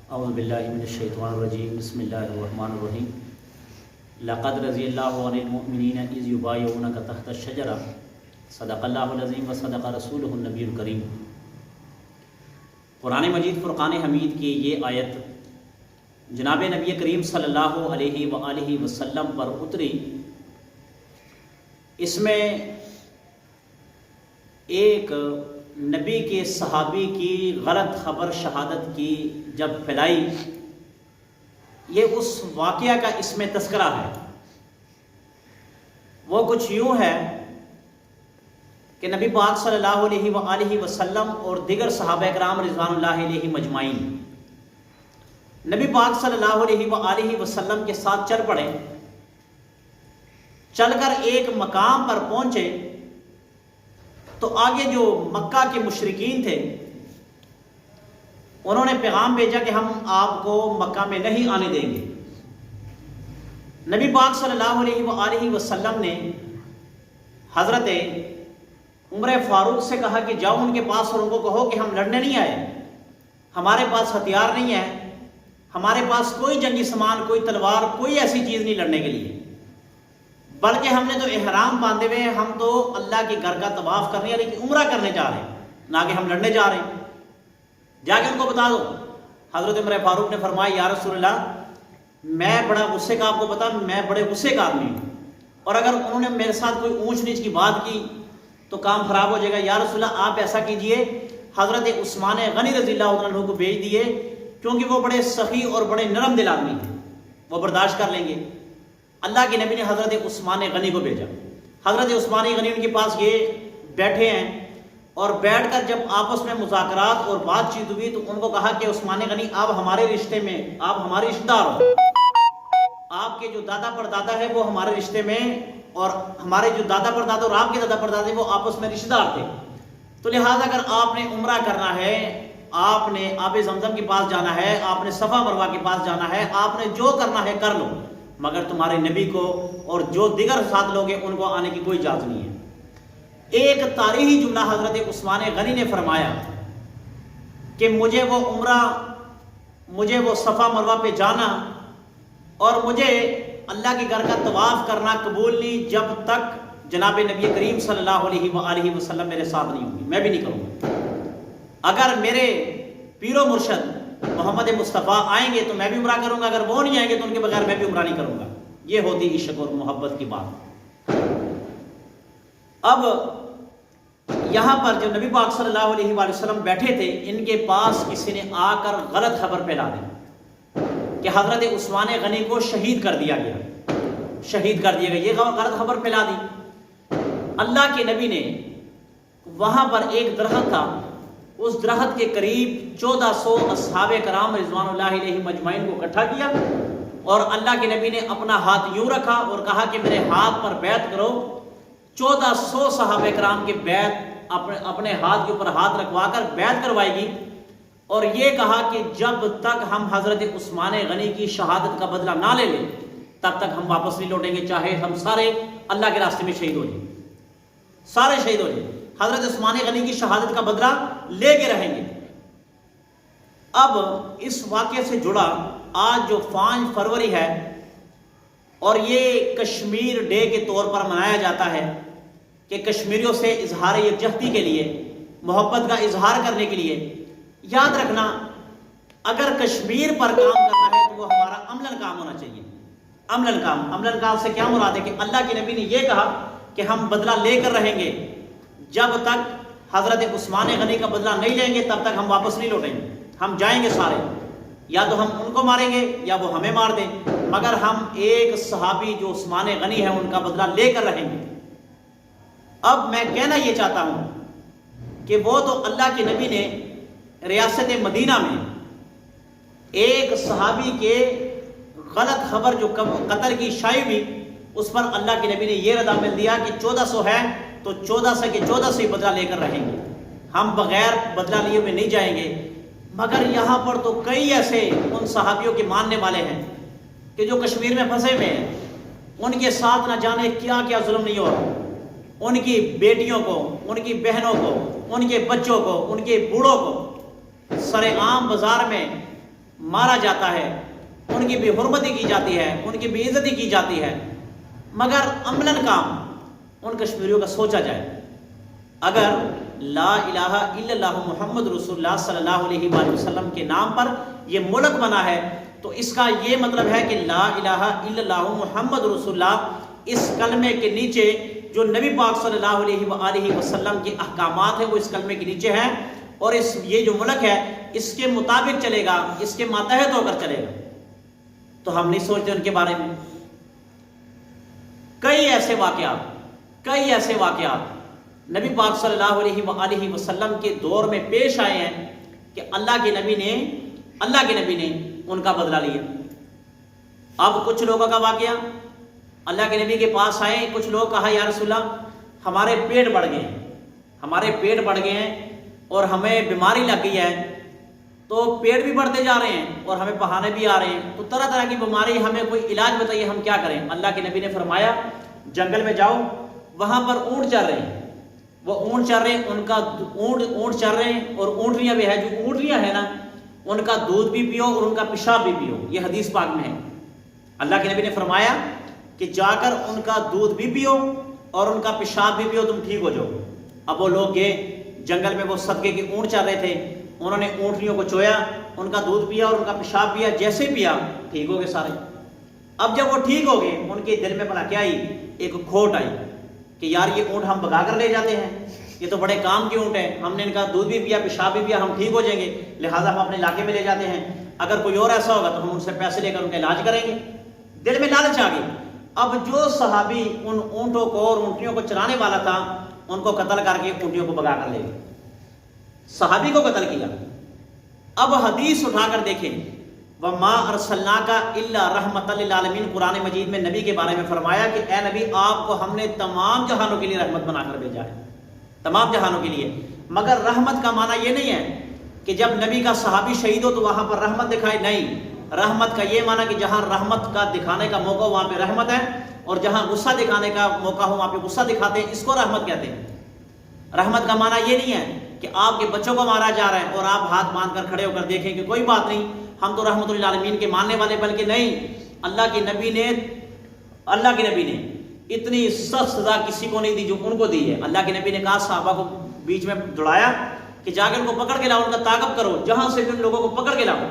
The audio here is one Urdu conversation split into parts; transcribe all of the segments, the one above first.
اعوذ باللہ من الشیطان الرجیم بسم اللہ الرحمن الرحیم لقد رضی اللہ عن المؤمنین اذ یبایعونک تحت الشجرہ صدق اللہ العظیم و صدق رسولہ النبی الکریم۔ قرآن مجید فرقان حمید کی یہ آیت جناب نبی کریم صلی اللہ علیہ وآلہ وسلم پر اتری۔ اس میں ایک نبی کے صحابی کی غلط خبر شہادت کی جب پھیلائی، یہ اس واقعہ کا اس میں تذکرہ ہے۔ وہ کچھ یوں ہے کہ نبی پاک صلی اللہ علیہ وآلہ وسلم اور دیگر صحابہ کرام رضوان اللہ علیہ مجمعین نبی پاک صلی اللہ علیہ وآلہ وسلم کے ساتھ چل پڑے، چل کر ایک مقام پر پہنچے تو آگے جو مکہ کے مشرکین تھے انہوں نے پیغام بھیجا کہ ہم آپ کو مکہ میں نہیں آنے دیں گے۔ نبی پاک صلی اللہ علیہ وآلہ وسلم نے حضرت عمر فاروق سے کہا کہ جاؤ ان کے پاس اور ان کو کہو کہ ہم لڑنے نہیں آئے، ہمارے پاس ہتھیار نہیں ہے، ہمارے پاس کوئی جنگی سامان، کوئی تلوار، کوئی ایسی چیز نہیں لڑنے کے لیے، بلکہ ہم نے تو احرام باندھے ہوئے ہیں، ہم تو اللہ کے گھر کا طواف کرنے یعنی کہ عمرہ کرنے جا رہے ہیں، نہ کہ ہم لڑنے جا رہے ہیں، جا کے ان کو بتا دو۔ حضرت عمر فاروق نے فرمایا یا رسول اللہ، میں بڑا غصے کا، آپ کو پتا میں بڑے غصے کا آدمی ہوں، اور اگر انہوں نے میرے ساتھ کوئی اونچ نیچ کی بات کی تو کام خراب ہو جائے گا۔ یا رسول اللہ آپ ایسا کیجئے، حضرت عثمان غنی رضی اللہ عنہ کو بھیج دیے، کیونکہ وہ بڑے سخی اور بڑے نرم دل آدمی ہیں، وہ برداشت کر لیں گے۔ اللہ کے نبی نے حضرت عثمان غنی کو بھیجا۔ حضرت عثمان غنی ان کے پاس یہ بیٹھے ہیں، اور بیٹھ کر جب آپس میں مذاکرات اور بات چیت ہوئی تو ان کو کہا کہ عثمان غنی آپ ہمارے رشتے میں، آپ ہمارے رشتہ دار ہو، آپ کے جو دادا پر دادا ہے وہ ہمارے رشتے میں، اور ہمارے جو دادا پر دادا اور آپ کے دادا پر دادا وہ آپس میں رشتہ دار تھے، تو لہٰذا اگر آپ نے عمرہ کرنا ہے، آپ نے آب زمزم کے پاس جانا ہے، آپ نے صفا مروہ کے پاس جانا ہے، آپ نے جو کرنا ہے کر لو، مگر تمہارے نبی کو اور جو دیگر ساتھ لوگ ہیں ان کو آنے کی کوئی اجازت نہیں ہے۔ ایک تاریخی جملہ حضرت عثمان غنی نے فرمایا کہ مجھے وہ عمرہ، مجھے وہ صفا مروہ پہ جانا اور مجھے اللہ کے گھر کا طواف کرنا قبول نہیں جب تک جناب نبی کریم صلی اللہ علیہ وآلہ وسلم میرے ساتھ نہیں ہوں گی، میں بھی نہیں کروں گا۔ اگر میرے پیر و مرشد محمد مصطفیٰ آئیں گے تو میں بھی عمرہ کروں گا، اگر وہ نہیں آئیں گے تو ان کے بغیر میں بھی عمرہ نہیں کروں گا۔ یہ ہوتی عشق اور محبت کی بات۔ اب یہاں پر جب نبی پاک صلی اللہ علیہ وآلہ وسلم بیٹھے تھے، ان کے پاس کسی نے آ کر غلط خبر پھیلا دی کہ حضرت عثمان غنی کو شہید کر دیا گیا، شہید کر دیا گیا، یہ غلط خبر پھیلا دی۔ اللہ کے نبی نے وہاں پر ایک درخت تھا، اس درخت کے قریب 1400 اصحاب کرام رضوان اللہ علیہ مجمعین کو اکٹھا کیا، اور اللہ کے نبی نے اپنا ہاتھ یوں رکھا اور کہا کہ میرے ہاتھ پر بیعت کرو۔ 1400 صحابہ کرام کے بیعت اپنے ہاتھ کے اوپر ہاتھ رکھوا کر بیعت کروائی گی، اور یہ کہا کہ جب تک ہم حضرت عثمان غنی کی شہادت کا بدلہ نہ لے لیں تب تک ہم واپس نہیں لوٹیں گے، چاہے ہم سارے اللہ کے راستے میں شہید ہو جائیں، سارے شہید ہو جائیں، حضرت عثمان غنی کی شہادت کا بدلہ لے کے رہیں گے۔ اب اس واقعے سے جڑا آج جو 5 فروری ہے اور یہ کشمیر ڈے کے طور پر منایا جاتا ہے کہ کشمیریوں سے اظہار یکجہتی کے لیے، محبت کا اظہار کرنے کے لیے، یاد رکھنا اگر کشمیر پر کام کرنا ہے تو وہ ہمارا عملاً کام ہونا چاہیے۔ عملاً کام سے کیا مراد ہے کہ اللہ کے نبی نے یہ کہا کہ ہم بدلہ لے کر رہیں گے، جب تک حضرت عثمان غنی کا بدلہ نہیں لیں گے تب تک ہم واپس نہیں لوٹیں گے، ہم جائیں گے سارے، یا تو ہم ان کو ماریں گے یا وہ ہمیں مار دیں، مگر ہم ایک صحابی جو عثمان غنی ہے ان کا بدلہ لے کر رہیں گے۔ اب میں کہنا یہ چاہتا ہوں کہ وہ تو اللہ کے نبی نے ریاست مدینہ میں ایک صحابی کے غلط خبر جو قتل کی شائع ہوئی، اس پر اللہ کے نبی نے یہ رد عمل دیا کہ 1400 ہے تو 1400 کے 1400 ہی بدلہ لے کر رہیں گے، ہم بغیر بدلہ لیے ہوئے نہیں جائیں گے۔ مگر یہاں پر تو کئی ایسے ان صحابیوں کے ماننے والے ہیں کہ جو کشمیر میں پھنسے ہوئے ہیں، ان کے ساتھ نہ جانے کیا کیا ظلم نہیں ہو رہا، ان کی بیٹیوں کو، ان کی بہنوں کو، ان کے بچوں کو، ان کے بوڑھوں کو سر عام بازار میں مارا جاتا ہے، ان کی بے حرمتی کی جاتی ہے، ان کی بے عزتی کی جاتی ہے، مگر عملاً کام ان کشمیریوں کا سوچا جائے۔ اگر لا الہ الا اللہ محمد رسول اللہ صلی اللہ علیہ وآلہ وسلم کے نام پر یہ ملک بنا ہے تو اس کا یہ مطلب ہے کہ لا الہ الا اللہ محمد رسول اللہ، اس کلمے کے نیچے جو نبی پاک صلی اللہ علیہ وآلہ وسلم کے احکامات ہیں وہ اس کلمے کے نیچے ہیں، اور یہ جو ملک ہے اس کے مطابق چلے گا، اس کے ماتحت ہو کر چلے گا۔ تو ہم نہیں سوچتے ان کے بارے میں۔ کئی ایسے واقعات نبی پاک صلی اللہ علیہ وآلہ وسلم کے دور میں پیش آئے ہیں کہ اللہ کے نبی نے ان کا بدلہ لیا۔ اب کچھ لوگوں کا واقعہ، اللہ کے نبی کے پاس آئے کچھ لوگ، کہا یا رسول اللہ ہمارے پیٹ بڑھ گئے ہیں اور ہمیں بیماری لگ گئی ہے، تو پیٹ بھی بڑھتے جا رہے ہیں اور ہمیں بہانے بھی آ رہے ہیں، تو طرح طرح کی بیماری، ہمیں کوئی علاج بتائیے، ہم کیا کریں؟ اللہ کے نبی نے فرمایا جنگل میں جاؤ، وہاں پر اونٹ چر رہے ہیں، وہ اونٹ چر رہے ہیں، ان کا اونٹ چر رہے ہیں، اور اونٹنیاں بھی ہے، جو اونٹنیاں ہیں نا ان کا دودھ بھی پیو اور ان کا پیشاب بھی پیو، یہ حدیث پاک میں ہے۔ اللہ کے نبی نے فرمایا کہ جا کر ان کا دودھ بھی پیو اور ان کا پیشاب بھی پیو، تم ٹھیک ہو جاؤ۔ اب وہ لوگ گئے جنگل میں، وہ صدقے کے اونٹ چر رہے تھے، انہوں نے اونٹنیوں کو چویا، ان کا دودھ پیا اور ان کا پیشاب پیا، جیسے پیا ٹھیک ہو گئے سارے۔ اب جب وہ ٹھیک ہو گئے، ان کے دل میں بنا کیا آئی؟ ایک کھوٹ آئی کہ یار یہ اونٹ ہم بگا کر لے جاتے ہیں، یہ تو بڑے کام کے اونٹ ہیں، ہم نے ان کا دودھ بھی پیا پیشاب بھی پیا، ہم ٹھیک ہو جائیں گے، لہٰذا ہم اپنے علاقے میں لے جاتے ہیں، اگر کوئی اور ایسا ہوگا تو ہم ان سے پیسے لے کر ان کا علاج کریں گے۔ دل میں لالچ آ گئی۔ اب جو صحابی ان اونٹوں کو اور اونٹیوں کو چرانے والا تھا ان کو قتل کر کے اونٹیوں کو بگا کر لے گئے، صحابی کو قتل کیا۔ اب حدیث اٹھا کر دیکھیں، وَمَا أَرْسَلْنَاكَ إِلَّا رَحْمَةً لِلْعَالَمِينَ، قرآن مجید میں نبی کے بارے میں فرمایا کہ اے نبی آپ کو ہم نے تمام جہانوں کے لیے رحمت بنا کر بھیجا ہے، تمام جہانوں کے لیے۔ مگر رحمت کا معنی یہ نہیں ہے کہ جب نبی کا صحابی شہید ہو تو وہاں پر رحمت دکھائے، نہیں، رحمت کا یہ معنی کہ جہاں رحمت کا دکھانے کا موقع وہاں پہ رحمت ہے، اور جہاں غصہ دکھانے کا موقع ہو وہاں پہ غصہ دکھاتے ہیں، اس کو رحمت کہتے ہیں۔ رحمت کا معنی یہ نہیں ہے کہ آپ کے بچوں کو مارا جا رہا ہے اور آپ ہاتھ باندھ کر کھڑے ہو کر دیکھیں کہ کوئی بات نہیں، ہم تو رحمت للعالمین کے ماننے والے، بلکہ نہیں، اللہ کے نبی نے اتنی سخت سزا کسی کو نہیں دی جو ان کو دی ہے۔ اللہ کے نبی نے کہا صحابہ کو بیچ میں دوڑایا کہ جا کے ان کو پکڑ کے لاؤ، ان کا تعاقب کرو، جہاں سے بھی ان لوگوں کو پکڑ کے لاؤ۔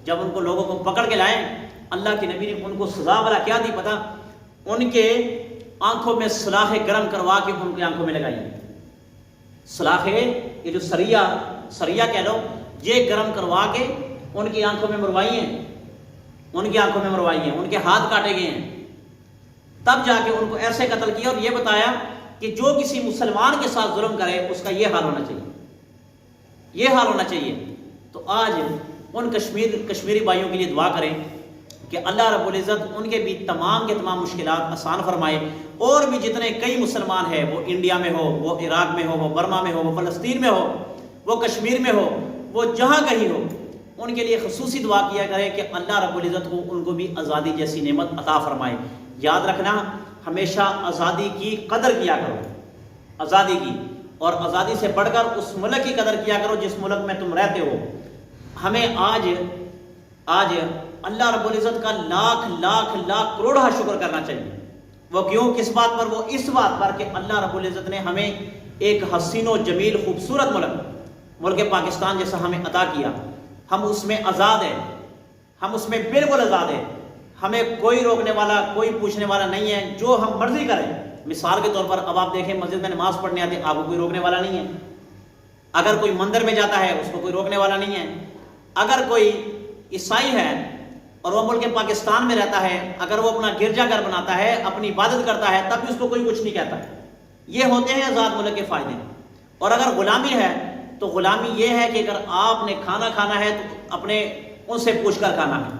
جب ان کو لوگوں کو پکڑ کے لائیں، اللہ کے نبی نے ان کو سزا والا کیا دی پتہ؟ ان کے آنکھوں میں سلاخیں گرم کروا کے ان کی آنکھوں میں لگائی، سلاخیں، یہ جو سریا کہہ لو، یہ گرم کروا کے ان کی آنکھوں میں مروائی ہیں، ان کے ہاتھ کاٹے گئے ہیں، تب جا کے ان کو ایسے قتل کیا اور یہ بتایا کہ جو کسی مسلمان کے ساتھ ظلم کرے اس کا یہ حال ہونا چاہیے۔ تو آج ان کشمیری بھائیوں کے لیے دعا کریں کہ اللہ رب العزت ان کے بھی تمام کے تمام مشکلات آسان فرمائے، اور بھی جتنے کئی مسلمان ہیں، وہ انڈیا میں ہو، وہ عراق میں ہو، وہ برما میں ہو، وہ فلسطین میں ہو، وہ کشمیر میں ہو، وہ جہاں کہیں ہو، ان کے لیے خصوصی دعا کیا کریں کہ اللہ رب العزت کو ان کو بھی آزادی جیسی نعمت عطا فرمائے۔ یاد رکھنا، ہمیشہ آزادی کی قدر کیا کرو، آزادی کی، اور آزادی سے بڑھ کر اس ملک کی قدر کیا کرو جس ملک میں تم رہتے ہو۔ ہمیں آج اللہ رب العزت کا لاکھ کروڑہ شکر کرنا چاہیے۔ وہ کیوں؟ کس بات پر؟ وہ اس بات پر کہ اللہ رب العزت نے ہمیں ایک حسین و جمیل خوبصورت ملک پاکستان جیسا ہمیں عطا کیا۔ ہم اس میں آزاد ہیں، ہم اس میں بالکل آزاد ہیں، ہمیں کوئی روکنے والا، کوئی پوچھنے والا نہیں ہے، جو ہم مرضی کریں۔ مثال کے طور پر اب آپ دیکھیں مسجد میں نماز پڑھنے آتے، آپ کو کوئی روکنے والا نہیں ہے۔ اگر کوئی مندر میں جاتا ہے اس کو کوئی روکنے والا نہیں ہے۔ اگر کوئی عیسائی ہے اور وہ ملک پاکستان میں رہتا ہے، اگر وہ اپنا گرجا گھر بناتا ہے، اپنی عبادت کرتا ہے، تب بھی اس کو کوئی کچھ نہیں کہتا۔ یہ ہوتے ہیں آزاد ملک کے فائدے۔ اور اگر غلامی ہے تو غلامی یہ ہے کہ اگر آپ نے کھانا کھانا ہے تو اپنے ان سے پوچھ کر کھانا ہے،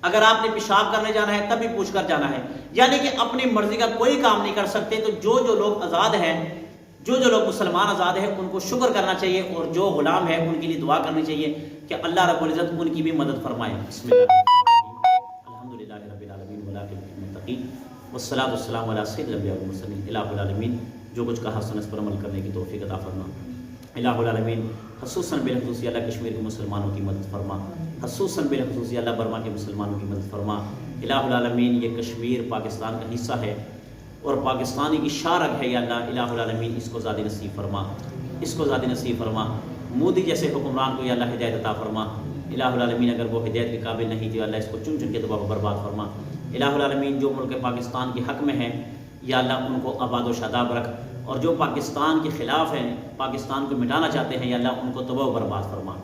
اگر آپ نے پیشاب کرنے جانا ہے تب بھی پوچھ کر جانا ہے، یعنی کہ اپنی مرضی کا کوئی کام نہیں کر سکتے۔ تو جو لوگ آزاد ہیں، جو لوگ مسلمان آزاد ہیں، ان کو شکر کرنا چاہیے، اور جو غلام ہیں ان کے لیے دعا کرنی چاہیے کہ اللہ رب العزت ان کی بھی مدد فرمائے۔ بسم اللہ الحمدللہ رب العالمین والعاقبۃ للمتقین والصلاۃ والسلام علی سید الانبیاء والمرسلین۔ الہ العالمین جو کچھ کہا سن اس پر عمل کرنے کی توفیق عطا فرما۔ الہ العالمین خصوصاً بالخصوص اللہ کشمیر کے مسلمانوں کی مدد فرما۔ خصوصاً بالخصوص اللہ برما کے مسلمانوں کی مدد فرما۔ الہ العالمین یہ کشمیر پاکستان کا حصہ ہے اور پاکستانی کی شارک ہے یا اللہ، الہ العالمین اس کو زیادہ نصیب فرما، اس کو زیادہ نصیب فرما۔ مودی جیسے حکمران کو یا اللہ ہدایت عطا فرما۔ الہ العالمین اگر وہ ہدایت کے قابل نہیں تو اللہ اس کو چن چن کے تباہ و برباد فرما۔ الہ العالمین جو ملک پاکستان کے حق میں ہے یا اللہ ان کو آباد و شاداب رکھ، اور جو پاکستان کے خلاف ہیں، پاکستان کو مٹانا چاہتے ہیں یا اللہ ان کو تباہ و برباد فرما۔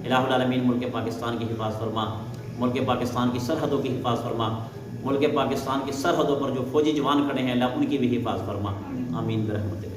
الہ العالمین ملک پاکستان کی حفاظت فرما، ملک پاکستان کی سرحدوں کی حفاظت فرما، ملک پاکستان کی سرحدوں پر جو فوجی جوان کھڑے ہیں اللہ ان کی بھی حفاظت فرما۔ آمین برحمتک۔